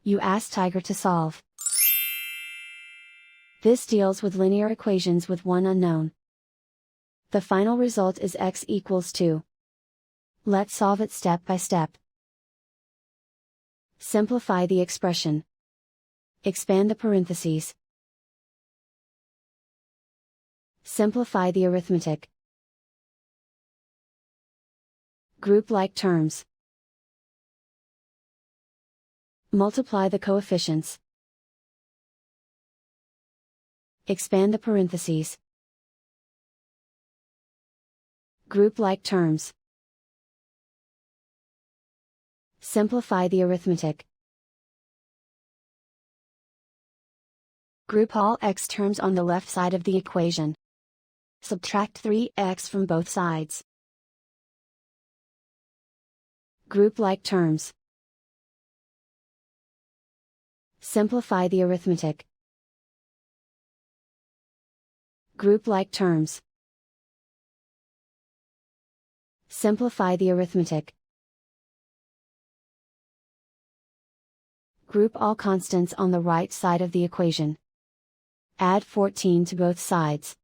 You ask Tiger to solve. This deals with linear equations with one unknown. The final result is x equals 2. Let's solve it step by step. Simplify the expression. Expand the parentheses. Simplify the arithmetic. Group like terms. Multiply the coefficients. Expand the parentheses. Group like terms. Simplify the arithmetic. Group all x terms on the left side of the equation. Subtract 3x from both sides. Group like terms. Simplify the arithmetic. Group like terms. Simplify the arithmetic. Group all constants on the right side of the equation. Add 14 to both sides.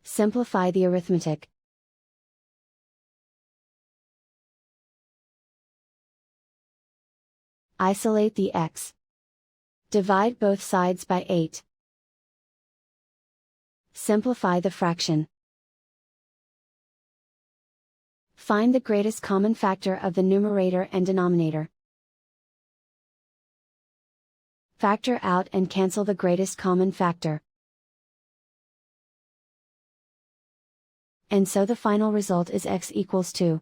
Simplify the arithmetic. Isolate the x. Divide both sides by 8. Simplify the fraction. Find the greatest common factor of the numerator and denominator. Factor out and cancel the greatest common factor. And so the final result is x equals 2.